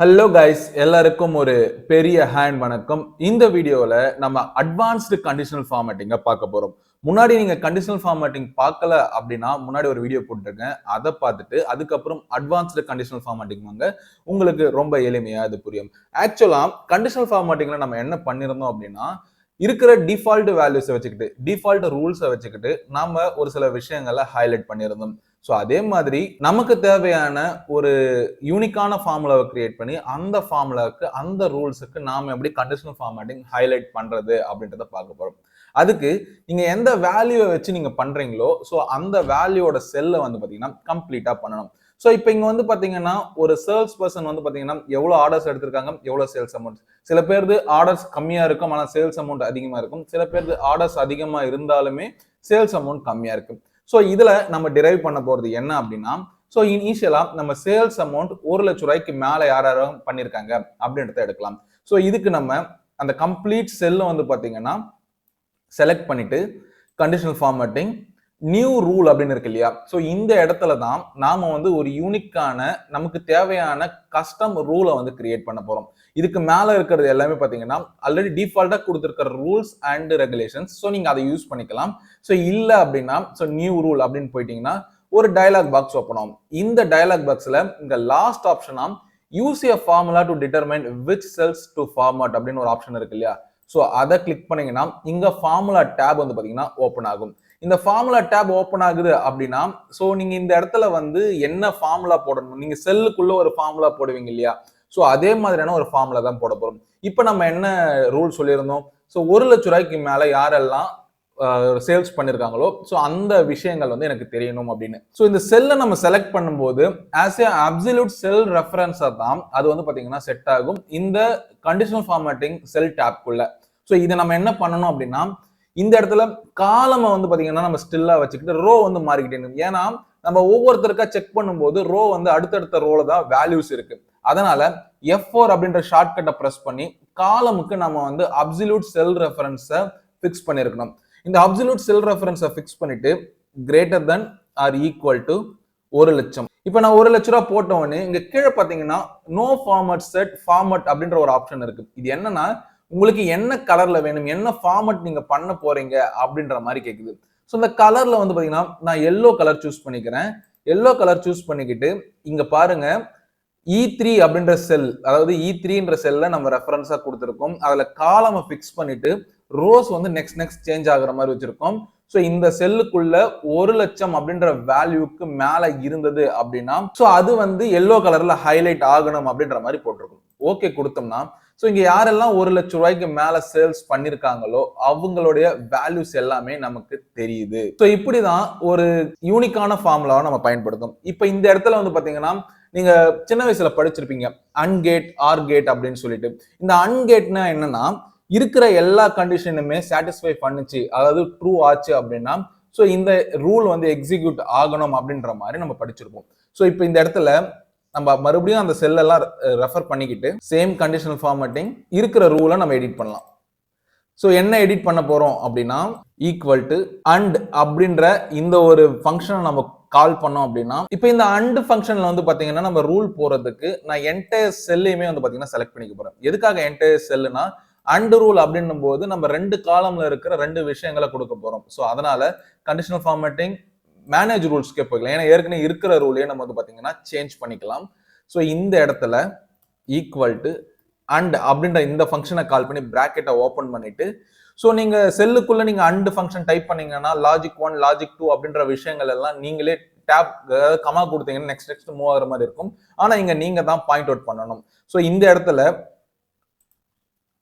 Hello guys, எல்லாருக்கும் ஒரு பெரிய ஹேண்ட் வணக்கம். இந்த வீடியோல நம்ம அட்வான்ஸ்டு கண்டிஷனல் ஃபார்மேட்டிங்க பார்க்க போறோம். முன்னாடி நீங்க கண்டிஷனல் ஃபார்மேட்டிங் பார்க்கல அப்படின்னா முன்னாடி ஒரு வீடியோ போட்டுருக்கேன். அதை பார்த்துட்டு அதுக்கப்புறம் அட்வான்ஸ்டு கண்டிஷனல் ஃபார்மேட்டிங் வாங்க, உங்களுக்கு ரொம்ப எளிமையா இது புரியும். ஆக்சுவலா கண்டிஷனல் ஃபார்மேட்டிங்ல நம்ம என்ன பண்ணிருந்தோம் அப்படின்னா, இருக்கிற டிஃபால்ட் வேல்யூஸை வச்சுக்கிட்டு டிஃபால்ட் ரூல்ஸை வச்சுக்கிட்டு நாம ஒரு சில விஷயங்களை ஹைலைட் பண்ணியிருந்தோம். ஸோ அதே மாதிரி நமக்கு தேவையான ஒரு யூனிக்கான ஃபார்முலாவை கிரியேட் பண்ணி அந்த ஃபார்முலாவுக்கு அந்த ரூல்ஸுக்கு நாம எப்படி கண்டிஷனல் ஃபார்மேட்டிங் ஹைலைட் பண்றது அப்படின்றத பார்க்க போறோம். அதுக்கு நீங்க எந்த வேல்யூவை வச்சு நீங்க பண்றீங்களோ ஸோ அந்த வேல்யூவோட செல்லை வந்து பாத்தீங்கன்னா கம்ப்ளீட்டா பண்ணணும். ஸோ இப்போ இங்க வந்து பாத்தீங்கன்னா ஒரு சேல்ஸ் பர்சன் வந்து பாத்தீங்கன்னா எவ்வளவு ஆர்டர்ஸ் எடுத்திருக்காங்க, எவ்வளவு சேல்ஸ் அமௌண்ட். சில பேருக்கு ஆர்டர்ஸ் கம்மியா இருக்கும் ஆனா சேல்ஸ் அமௌண்ட் அதிகமா இருக்கும். சில பேருக்கு ஆர்டர்ஸ் அதிகமா இருந்தாலுமே சேல்ஸ் அமௌண்ட் கம்மியா இருக்கும். ஸோ இதுல நம்ம டிரைவ் பண்ண போறது என்ன அப்படின்னா, ஸோ இனிஷியலா நம்ம சேல்ஸ் அமௌண்ட் 1,00,000 ரூபாய்க்கு மேல யாரும் பண்ணிருக்காங்க அப்படின்றத எடுக்கலாம். ஸோ இதுக்கு நம்ம அந்த கம்ப்ளீட் செல்ல வந்து பாத்தீங்கன்னா செலக்ட் பண்ணிட்டு கண்டிஷனல் ஃபார்மேட்டிங் நியூ ரூல் அப்படின்னு இருக்கு இல்லையா, ஸோ இந்த இடத்துல தான் நாம வந்து ஒரு யூனிக்கான நமக்கு தேவையான கஸ்டம் ரூலை வந்து கிரியேட் பண்ண போறோம். இதுக்கு மேல இருக்கிறது எல்லாமே பாத்தீங்கன்னா ஆல்ரெடி டிஃபால்ட்டா கொடுத்துருக்கிற ரூல்ஸ் அண்ட் ரெகுலேஷன்ஸ். ஸோ நீங்க அதை யூஸ் பண்ணிக்கலாம். ஸோ இல்ல அப்படின்னா ஸோ நியூ ரூல் அப்படின்னு போயிட்டீங்கன்னா ஒரு டயலாக் பாக்ஸ் ஓப்பன் ஆகும். இந்த டயலாக் பாக்ஸ்ல இங்க லாஸ்ட் ஆப்ஷனா use a formula to determine which cells to format அப்படின்னு ஒரு ஆப்ஷன் இருக்கு இல்லையா, ஸோ அதை கிளிக் பண்ணீங்கன்னா இங்க ஃபார்முலா டேப் வந்து பாத்தீங்கன்னா ஓப்பன் ஆகும். இந்த ஃபார்முலா டேப் ஓப்பன் ஆகுது அப்படின்னா ஸோ நீங்க இந்த இடத்துல வந்து என்ன ஃபார்முலா போடணும், நீங்க செல்லுக்குள்ள ஒரு ஃபார்முலா போடுவீங்க இல்லையா, ஸோ அதே மாதிரியான ஒரு ஃபார்முலா தான் போட போறோம். இப்போ நம்ம என்ன ரூல் சொல்லியிருந்தோம், ஸோ 1,00,000 ரூபாய்க்கு மேல யாரெல்லாம் சேல்ஸ் பண்ணிருக்காங்களோ ஸோ அந்த விஷயங்கள் வந்து எனக்கு தெரியணும் அப்படின்னு. ஸோ இந்த செல்லை நம்ம செலக்ட் பண்ணும்போது ஆஸ் ஏ அப்சல்யூட் செல் ரெஃபரன்ஸா தான் அது வந்து பாத்தீங்கன்னா செட் ஆகும் இந்த கண்டிஷனல் ஃபார்மேட்டிங் செல் டேப்குள்ள. ஸோ இதை நம்ம என்ன பண்ணணும் அப்படின்னா, இந்த இடத்துல காலமை வந்து பாத்தீங்கன்னா நம்ம ஸ்டில்லா வச்சுக்கிட்டு ரோ வந்து மாறிக்கிட்டே இருக்கும். ஏன்னா நம்ம ஒவ்வொருத்தருக்கா செக் பண்ணும்போது ரோ வந்து அடுத்தடுத்த ரோல தான் வேல்யூஸ் இருக்கு. அதனால F4 அப்படின்ற ஷார்ட்கட்டை பிரஸ் பண்ணி காலமுக்கு நம்ம வந்து அப்சல்யூட் செல் ரெஃபரன்ஸை ஃபிக்ஸ் பண்ணிருக்கணும். இந்த அப்சல்யூட் செல் ரெஃபரன்ஸை ஃபிக்ஸ் பண்ணிட்டு greater than or equal to 1,00,000. இப்போ நான் 1,00,000 ரூபாய் போட்ட உடனே இங்க கீழே பாத்தீங்கன்னா நோ ஃபார்மட் செட் ஃபார்மட் அப்படின்ற ஒரு ஆப்ஷன் இருக்கு. இது என்னன்னா உங்களுக்கு என்ன கலர்ல வேணும், என்ன ஃபார்மட் நீங்க பண்ண போறீங்க அப்படின்ற மாதிரி கேக்குது. ஸோ இந்த கலர்ல வந்து பாத்தீங்கன்னா நான் எல்லோ கலர் சூஸ் பண்ணிக்கிறேன். எல்லோ கலர் சூஸ் பண்ணிக்கிட்டு இங்க பாருங்க E3 அப்படின்ற செல், அதாவது E3ன்ற செல்ல நம்ம ரெஃபரன்ஸா கொடுத்துருக்கோம். அதுல காலமை ஃபிக்ஸ் பண்ணிட்டு ரோஸ் வந்து நெக்ஸ்ட் சேஞ்ச் ஆகுற மாதிரி வச்சிருக்கோம். ஸோ இந்த செல்லுக்குள்ள 1,00,000 அப்படின்ற வேல்யூக்கு மேல இருந்தது அப்படின்னா ஸோ அது வந்து எல்லோ கலர்ல ஹைலைட் ஆகணும் அப்படின்ற மாதிரி போட்டிருக்கும். ஓகே கொடுத்தோம்னா ஸோ இங்க யாரெல்லாம் 1,00,000 ரூபாய்க்கு மேல சேல்ஸ் பண்ணிருக்காங்களோ அவங்களுடைய வேல்யூஸ் எல்லாமே நமக்கு தெரியுது. ஸோ இப்படிதான் ஒரு யூனிக்கான ஃபார்முலாவை நம்ம பயன்படுத்தும். இப்போ இந்த இடத்துல வந்து பாத்தீங்கன்னா நீங்க சின்ன வயசுல படிச்சிருப்பீங்க அன்கேட் ஆர் கேட் அப்படின்னு சொல்லிட்டு. இந்த அன்கேட்னா என்னன்னா இருக்கிற எல்லா கண்டிஷனுமே சாட்டிஸ்ஃபை பண்ணுச்சு, அதாவது ட்ரூ ஆச்சு அப்படின்னா ஸோ இந்த ரூல் வந்து எக்ஸிக்யூட் ஆகணும் அப்படின்ற மாதிரி நம்ம படிச்சிருப்போம். ஸோ இப்போ இந்த இடத்துல நம்ம மறுபடியும் அந்த செல்லெல்லாம் ரெஃபர் பண்ணிக்கிட்டு சேம் கண்டிஷனல் ஃபார்மேட்டிங் இருக்கிற ரூலை நம்ம எடிட் பண்ணலாம். ஸோ என்ன எடிட் பண்ண போறோம் அப்படின்னா ஈக்குவல் டு அண்ட் அப்படின்ற இந்த ஒரு ஃபங்க்ஷனை நம்ம கால் பண்ணோம் அப்படின்னா இப்போ இந்த அண்ட் ஃபங்க்ஷன்ல வந்து பாத்தீங்கன்னா நம்ம ரூல் போறதுக்கு நான் என்டையர் செல்லையுமே வந்து பாத்தீங்கன்னா செலக்ட் பண்ணிக்க போறேன். எதுக்காக என்டையர் செல்லுனா அண்ட் ரூல் அப்படின்னும் போது நம்ம 2 காலம்ல இருக்கிற 2 விஷயங்களை கொடுக்க போறோம். ஸோ அதனால கண்டிஷனல் ஃபார்மேட்டிங் மேனேஜ் ரூல்ஸ்க்கே போய்க்கலாம். ஏன்னா ஏற்கனவே இருக்கிற ரூலே நம்ம வந்து பாத்தீங்கன்னா சேஞ்ச் பண்ணிக்கலாம். ஸோ இந்த இடத்துல ஈக்குவல் டு அண்ட் அப்படின்ற இந்த ஃபங்க்ஷனை கால் பண்ணி பிராக்கெட்டை ஓப்பன் பண்ணிட்டு ஸோ நீங்க செல்லுக்குள்ள நீங்க அண்ட் ஃபங்க்ஷன் டைப் பண்ணீங்கன்னா லாஜிக் 1 லாஜிக் 2 அப்படின்ற விஷயங்கள் எல்லாம் நீங்களே டேப் கமா கொடுத்தீங்கன்னா நெக்ஸ்ட் மூவ் ஆகிற மாதிரி இருக்கும். ஆனா இங்க நீங்க தான் பாயிண்ட் அவுட் பண்ணணும். ஸோ இந்த இடத்துல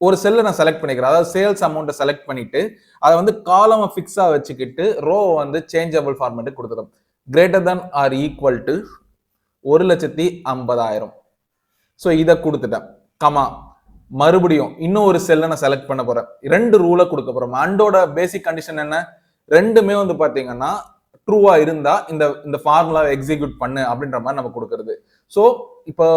ஒரு செல்லை நான் செலக்ட் பண்ணிக்கிறேன், அதாவது சேல்ஸ் அமௌண்ட்டை செலக்ட் பண்ணிட்டு அதை வந்து காலமை ஃபிக்ஸா வச்சுக்கிட்டு ரோ வந்து சேஞ்சபிள் ஃபார்மேட் கொடுத்துரும். Greater than or equal to 1,50,000. So இதை கொடுத்துட்டேன் கமா மறுபடியும் இன்னும் ஒரு செல்லை நான் செலக்ட் பண்ண போறேன். 2 ரூலை கொடுக்க போறோம். அண்டோட பேசிக் கண்டிஷன் என்ன, ரெண்டுமே வந்து பாத்தீங்கன்னா ட்ரூவா இருந்தா இந்த ஃபார்முலா எக்ஸிக்யூட் பண்ணு அப்படின்ற மாதிரி நம்ம கொடுக்கறது. ஸோ இப்போ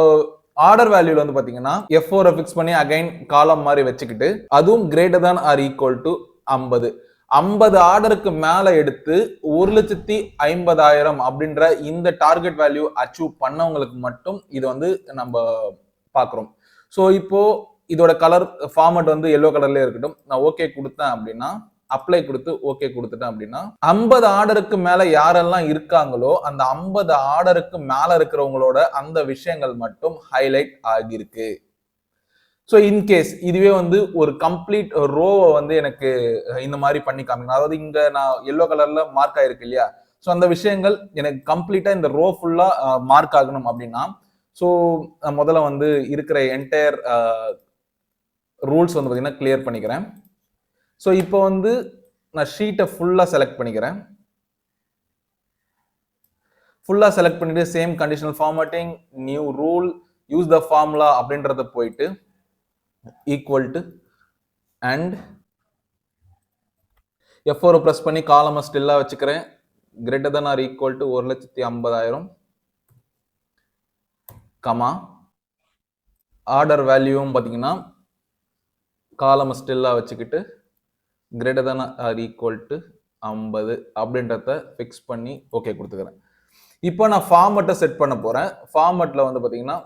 ஆர்டர் வேல்யூல வந்து பாத்தீங்கன்னா F4 ஃபிக்ஸ் பண்ணி அகைன் காலம் மாதிரி வச்சுக்கிட்டு அதுவும் greater than R equal to 50 ஆர்டருக்கு மேல எடுத்து 1,50,000 அப்படின்ற இந்த டார்கெட் வேல்யூ அச்சீவ் பண்ணவங்களுக்கு மட்டும் இது வந்து நம்ம பாக்குறோம். ஸோ இப்போ இதோட கலர் ஃபார்மட் வந்து எல்லோ கலர்லயே இருக்கட்டும். நான் ஓகே கொடுத்தேன் அப்படின்னா, அப்ளை கொடுத்து ஓகே கொடுத்துட்டேன் அப்படின்னா 50 ஆர்டருக்கு மேல யாரெல்லாம் இருக்காங்களோ அந்த 50 ஆர்டருக்கு மேல இருக்கிறவங்களோட அந்த விஷயங்கள் மட்டும் ஹைலைட் ஆகியிருக்கு. ஸோ இன்கேஸ் இதுவே வந்து ஒரு கம்ப்ளீட் ரோவை வந்து எனக்கு இந்த மாதிரி பண்ணி காமிக்கணும். அதாவது இங்க நான் எல்லோ கலர்ல மார்க் ஆயிருக்கு இல்லையா? ஸோ அந்த விஷயங்கள் எனக்கு கம்ப்ளீட்டா இந்த ரோ ஃபுல்லா மார்க் ஆகணும் அப்படின்னா, ஸோ முதல்ல வந்து இருக்கிற என்டையர் ரூல்ஸ் வந்து பார்த்தீங்கன்னா கிளியர் பண்ணிக்கிறேன். ஸோ இப்போ வந்து நான் ஷீட்டை ஃபுல்லா செலக்ட் பண்ணிக்கிறேன். ஃபுல்லா செலக்ட் பண்ணிட்டு same conditional formatting, new rule, use the formula அப்படின்றத போயிட்டு equal to and F4 press பண்ணி காலமை ஸ்டில்லா வச்சுக்கிறேன். Greater than or equal to 1,50,000 comma order வேல்யூவும் பார்த்தீங்கன்னா காலமை ஸ்டில்லா வச்சுக்கிட்டு greater than or equal to 50 அப்படின்றத ஃபிக்ஸ் பண்ணி ஓகே கொடுத்துக்கிறேன். இப்போ நான் ஃபார்மட்டை செட் பண்ண போறேன். ஃபார்மட்ல வந்து பார்த்தீங்கன்னா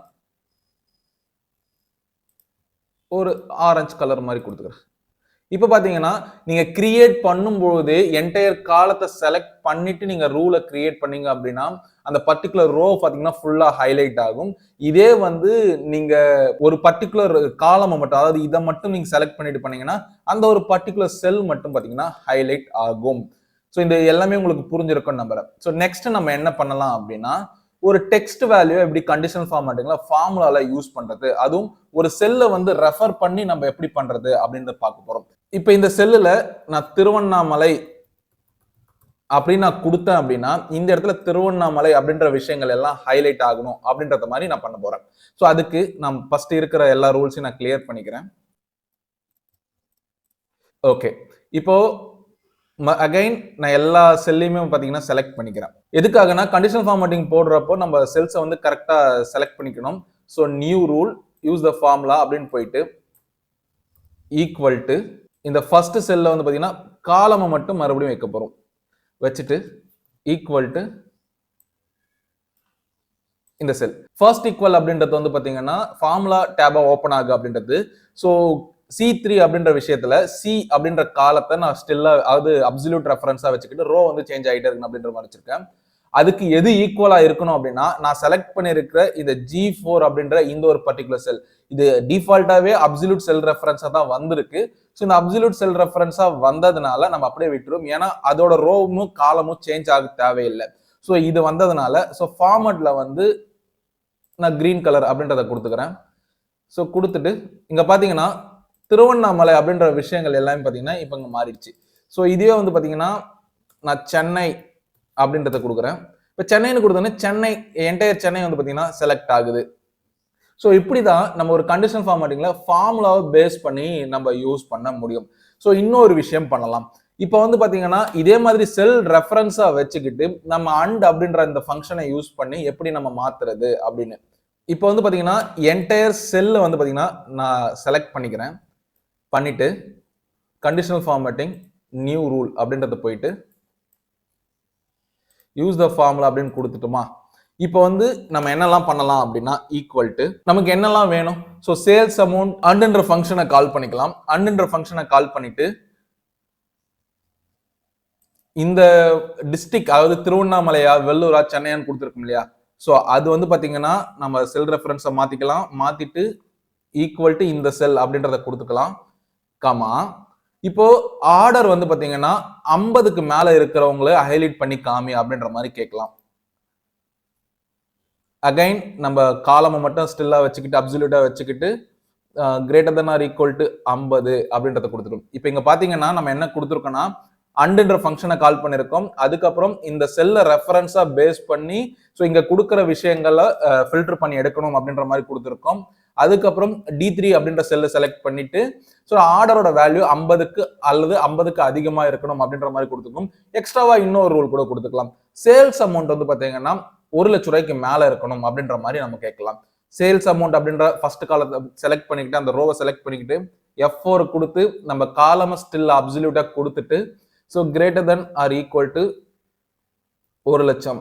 ஒரு ஆரஞ்சு கலர் மாதிரி கொடுத்துக்கிறேன். இப்போ பாத்தீங்கன்னா நீங்க கிரியேட் பண்ணும்போது என்டையர் காலத்தை செலக்ட் பண்ணிட்டு நீங்க ரூலை கிரியேட் பண்ணீங்க அப்படின்னா அந்த பர்டிகுலர் ரோ பாத்தீங்கன்னா ஃபுல்லா ஹைலைட் ஆகும். இதே வந்து நீங்க ஒரு பர்டிகுலர் காலமை மட்டும், அதாவது இதை மட்டும் நீங்க செலக்ட் பண்ணிட்டு பண்ணீங்கன்னா அந்த ஒரு பர்டிகுலர் செல் மட்டும் பாத்தீங்கன்னா ஹைலைட் ஆகும். ஸோ இந்த எல்லாமே உங்களுக்கு புரிஞ்சிருக்கும்னு நம்புறேன். ஸோ நெக்ஸ்ட் நம்ம என்ன பண்ணலாம் அப்படின்னா, ஒரு டெக்ஸ்ட் வேல்யூ எப்படி கண்டிஷனல் ஃபார்மேட்டிங்ல ஃபார்முலால யூஸ் பண்றது, அதுவும் ஒரு செல்லை வந்து ரெஃபர் பண்ணி நம்ம எப்படி பண்றது அப்படின்றத பார்க்க போறோம். இப்ப இந்த செல்லுல நான் திருவண்ணாமலை அப்படின்னு நான் கொடுத்தேன் அப்படின்னா இந்த இடத்துல திருவண்ணாமலை அப்படின்ற விஷயங்கள் எல்லாம் ஹைலைட் ஆகணும் அப்படின்றத மாதிரி நான் பண்ண போறேன். ஸோ அதுக்கு நான் ஃபர்ஸ்ட் இருக்கிற எல்லா ரூல்ஸையும் நான் கிளியர் பண்ணிக்கிறேன். ஓகே, இப்போ அகைன் நான் எல்லா செல்லையுமே பாத்தீங்கன்னா செலக்ட் பண்ணிக்கிறேன். எதுக்காகனா கண்டிஷனல் ஃபார்மேட்டிங் போடுறப்போ நம்ம செல்ஸை வந்து கரெக்டா செலக்ட் பண்ணிக்கணும். So new rule, use the formula அப்படின்னு போயிட்டு ஈக்குவல் டு இந்த ஃபர்ஸ்ட் செல்ல வந்து பாத்தீங்கன்னா காலமை மட்டும் மறுபடியும் வைக்க போறோம். வச்சுட்டு ஈக்குவல் டு இந்த செல் ஃபர்ஸ்ட் ஈக்குவல் அப்படின்றது வந்து பாத்தீங்கன்னா ஃபார்முலா டேபா ஓபன் ஆகு அப்படின்றது. ஸோ C3 அப்படின்ற விஷயத்துல சி அப்படின்ற காலத்தை நான் ஸ்டில்லா, அதாவது அப்சல்யூட் ரெஃபரன்ஸா வச்சுக்கிட்டு ரோ வந்து சேஞ்ச் ஆகிட்டே இருக்கணும் அப்படின்ற மாதிரி வச்சிருக்கேன். அதுக்கு எது ஈக்குவலா இருக்கணும் அப்படின்னா நான் செலக்ட் பண்ணிருக்கிற இந்த G4 அப்படின்ற இந்த ஒரு பர்டிகுலர் செல், இது டிஃபால்ட்டாவே அப்சல்யூட் செல் ரெஃபரன்ஸா தான் வந்திருக்கு. ஸோ இந்த அப்சல்யூட் செல் ரெஃபரன்ஸா வந்ததுனால நம்ம அப்படியே விட்டுரும். ஏன்னா அதோட ரோவும் காலமும் சேஞ்ச் ஆக தேவையில்லை. ஸோ இது வந்ததுனால ஸோ ஃபார்மட்ல வந்து நான் கிரீன் கலர் அப்படின்றத கொடுத்துக்கிறேன். ஸோ கொடுத்துட்டு இங்க பாத்தீங்கன்னா திருவண்ணாமலை அப்படின்ற விஷயங்கள் எல்லாமே பாத்தீங்கன்னா இப்ப இங்க மாறிடுச்சு. ஸோ இதே வந்து பாத்தீங்கன்னா நான் சென்னை அப்படின்றத கொடுக்குறேன். இப்போ சென்னைன்னு கொடுத்தோன்னே சென்னை என்டையர் சென்னை வந்து பாத்தீங்கன்னா செலக்ட் ஆகுது. ஸோ இப்படிதான் நம்ம ஒரு கண்டிஷன் ஃபார்மேட்டிங்ல ஃபார்முலாவை பேஸ் பண்ணி நம்ம யூஸ் பண்ண முடியும். ஸோ இன்னொரு விஷயம் பண்ணலாம். இப்போ வந்து பாத்தீங்கன்னா இதே மாதிரி செல் ரெஃபரன்ஸா வச்சுக்கிட்டு நம்ம அண்ட் அப்படின்ற இந்த ஃபங்க்ஷனை யூஸ் பண்ணி எப்படி நம்ம மாத்துறது அப்படின்னு. இப்போ வந்து பாத்தீங்கன்னா என்டையர் செல்ல வந்து பாத்தீங்கன்னா நான் செலக்ட் பண்ணிக்கிறேன். பண்ணிட்டு கண்டிஷனல் ஃபார்மேட்டிங் நியூ ரூல் அப்படின்றத போயிட்டு யூஸ் த ஃபார்முலா அப்படின்னு கொடுத்துட்டோமா. இப்போ வந்து நம்ம என்னெல்லாம் பண்ணலாம் அப்படின்னா ஈக்குவல் டு நமக்கு என்னெல்லாம் வேணும். ஸோ சேல்ஸ் அமௌண்ட் அண்ட்ன்ற ஃபங்க்ஷனை கால் பண்ணிக்கலாம். அண்ட்ன்ற ஃபங்க்ஷனை கால் பண்ணிட்டு இந்த டிஸ்ட்ரிக்ட், அதாவது திருவண்ணாமலையா வெள்ளூரா சென்னையான்னு கொடுத்துருக்கோம் இல்லையா. ஸோ அது வந்து பாத்தீங்கன்னா நம்ம செல் ரெஃபரன்ஸை மாத்திக்கலாம். மாத்திட்டு ஈக்குவல் டு இந்த செல் அப்படின்றத கொடுத்துக்கலாம். கமா இப்போ ஆர்டர் வந்து பாத்தீங்கன்னா 50க்கு மேல இருக்கிறவங்களை ஹைலைட் பண்ணி காமி அப்படின்ற மாதிரி கேட்கலாம். அகைன் நம்ம காலமை மட்டும் ஸ்டில்லா வச்சுக்கிட்டு அப்சல்யூட்டா வச்சுக்கிட்டு greater than or equal to 50 அப்படின்றத கொடுத்துரும். இப்போ இங்க பாத்தீங்கன்னா நம்ம என்ன கொடுத்துருக்கோம்னா அண்ட்ன்ற ஃபங்க்ஷனை கால் பண்ணிருக்கோம். அதுக்கப்புறம் இந்த செல்ல ரெஃபரன்ஸா பேஸ் பண்ணி ஸோ இங்க கொடுக்குற விஷயங்களை ஃபில்டர் பண்ணி எடுக்கணும் அப்படின்ற மாதிரி கொடுத்துருக்கோம். அதுக்கப்புறம் D3 அப்படின்ற செல்லை செலக்ட் பண்ணிட்டு ஸோ ஆர்டரோட வேல்யூ 50க்கு அல்லது 50க்கு அதிகமா இருக்கணும் அப்படின்ற மாதிரி கொடுத்துருக்கோம். எக்ஸ்ட்ராவா இன்னொரு ரூல் கூட கொடுத்துக்கலாம். சேல்ஸ் அமௌண்ட் வந்து பாத்தீங்கன்னா 1 லட்சம் ரூபாய்க்கு மேல இருக்கணும் அப்படின்ற மாதிரி நம்ம கேட்கலாம். சேல்ஸ் அமௌண்ட் அப்படின்ற ஃபர்ஸ்ட் காலத்தை செலக்ட் பண்ணிக்கிட்டு அந்த ரோவை செலக்ட் பண்ணிக்கிட்டு F4 கொடுத்து நம்ம காலமை ஸ்டில் அப்சல்யூட்டா கொடுத்துட்டு so greater than or equal to 1 லட்சம்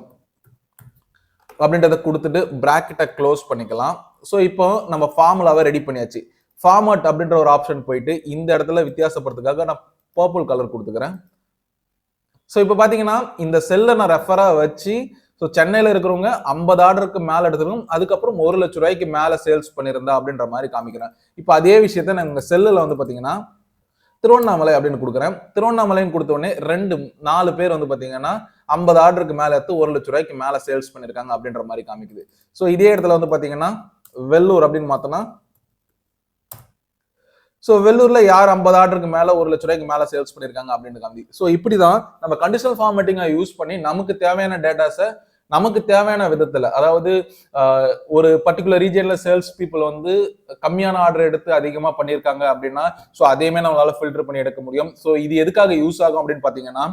அப்படின்றத கொடுத்துட்டு பிராக்கெட்டை க்ளோஸ் பண்ணிக்கலாம். ஸோ இப்போ நம்ம ஃபார்முலாவை ரெடி பண்ணியாச்சு. ஃபார்மட் அப்படின்ற ஒரு ஆப்ஷன் போயிட்டு இந்த இடத்துல வித்தியாசப்படுறதுக்காக நான் பர்பிள் கலர் கொடுத்துக்கிறேன். ஸோ இப்போ பார்த்தீங்கன்னா இந்த செல்லை நான் ரெஃபராக வச்சு ஸோ சென்னையில் இருக்கிறவங்க 50 ஆர்டருக்கு மேலே எடுத்துருக்கோம், அதுக்கப்புறம் 1 லட்சம் ரூபாய்க்கு மேலே சேல்ஸ் பண்ணியிருந்தா அப்படின்ற மாதிரி காமிக்கிறேன். இப்போ அதே விஷயத்த நான் இந்த செல்லில் வந்து பார்த்தீங்கன்னா திருவண்ணாமலை அப்படின்னு கொடுக்குறேன். திருவண்ணாமலைன்னு கொடுத்த உடனே 4 பேர் வந்து பார்த்தீங்கன்னா 50 ஆர்டருக்கு மேலே எடுத்து 1 லட்சம் ரூபாய்க்கு மேலே சேல்ஸ் பண்ணியிருக்காங்க அப்படின்ற மாதிரி காமிக்குது. ஸோ இதே இடத்துல வந்து பார்த்தீங்கன்னா வெள்ளூர் அப்படின்னு மாத்தோம்னா ஸோ வெள்ளூர்ல யார் 50 ஆர்டருக்கு மேல 1 லட்சம் ரூபாய்க்கு மேல சேல்ஸ் பண்ணிருக்காங்க அப்படின்னு காமி. ஸோ இப்படிதான் நம்ம கண்டிஷனல் ஃபார்மேட்டிங்கை யூஸ் பண்ணி நமக்கு தேவையான டேட்டாஸை நமக்கு தேவையான விதத்துல, அதாவது ஒரு பர்டிகுலர் ரீஜியன்ல சேல்ஸ் பீப்புள் வந்து கம்மியான ஆர்டர் எடுத்து அதிகமா பண்ணியிருக்காங்க அப்படின்னா ஸோ அதையுமே நம்மளால ஃபில்டர் பண்ணி எடுக்க முடியும். ஸோ இது எதுக்காக யூஸ் ஆகும் அப்படின்னு பாத்தீங்கன்னா,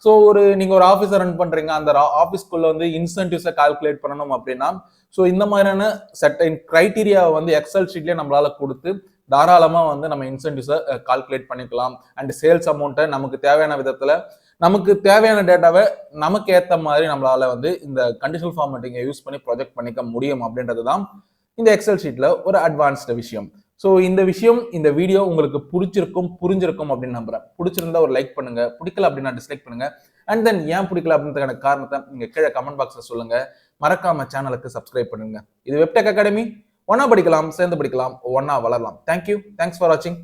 ஸோ நீங்க ஒரு ஆஃபீஸை ரன் பண்றீங்க, அந்த ஆஃபீஸ்க்குள்ள வந்து இன்சென்டிவ்ஸை கால்குலேட் பண்ணணும் அப்படின்னா ஸோ இந்த மாதிரியான செட்டைன் கிரைட்டீரியாவை வந்து எக்ஸல் ஷீட்லயே நம்மளால கொடுத்து தாராளமா வந்து நம்ம இன்சென்டிவ்ஸை கால்குலேட் பண்ணிக்கலாம். அண்ட் சேல்ஸ் அமௌண்ட்டை நமக்கு தேவையான விதத்துல நமக்கு தேவையான டேட்டாவை நமக்கு ஏற்ற மாதிரி நம்மளால வந்து இந்த கண்டிஷனல் ஃபார்மேட்டிங்கை யூஸ் பண்ணி ப்ரொஜெக்ட் பண்ணிக்க முடியும் அப்படின்றது தான் இந்த எக்ஸல் ஷீட்ல ஒரு அட்வான்ஸ்டு விஷயம். ஸோ இந்த விஷயம், இந்த வீடியோ உங்களுக்கு பிடிச்சிருக்கும், புரிஞ்சிருக்கும் அப்படின்னு நம்புறேன். பிடிச்சிருந்தா ஒரு லைக் பண்ணுங்க, பிடிக்கல அப்படின்னா டிஸ்லைக் பண்ணுங்க. அண்ட் தென் ஏன் பிடிக்கல அப்படின்றதுக்கான காரணத்தை நீங்க கீழே கமெண்ட் பாக்ஸ்ல சொல்லுங்க. மறக்காம சேனலுக்கு சப்ஸ்கிரைப் பண்ணுங்க. இது வெப்டெக் அகாடமி. ஒன்னா படிக்கலாம், சேர்ந்து படிக்கலாம், ஒன்னா வளரலாம். தேங்க்யூ, தேங்க்ஸ் ஃபார் வாட்சிங்.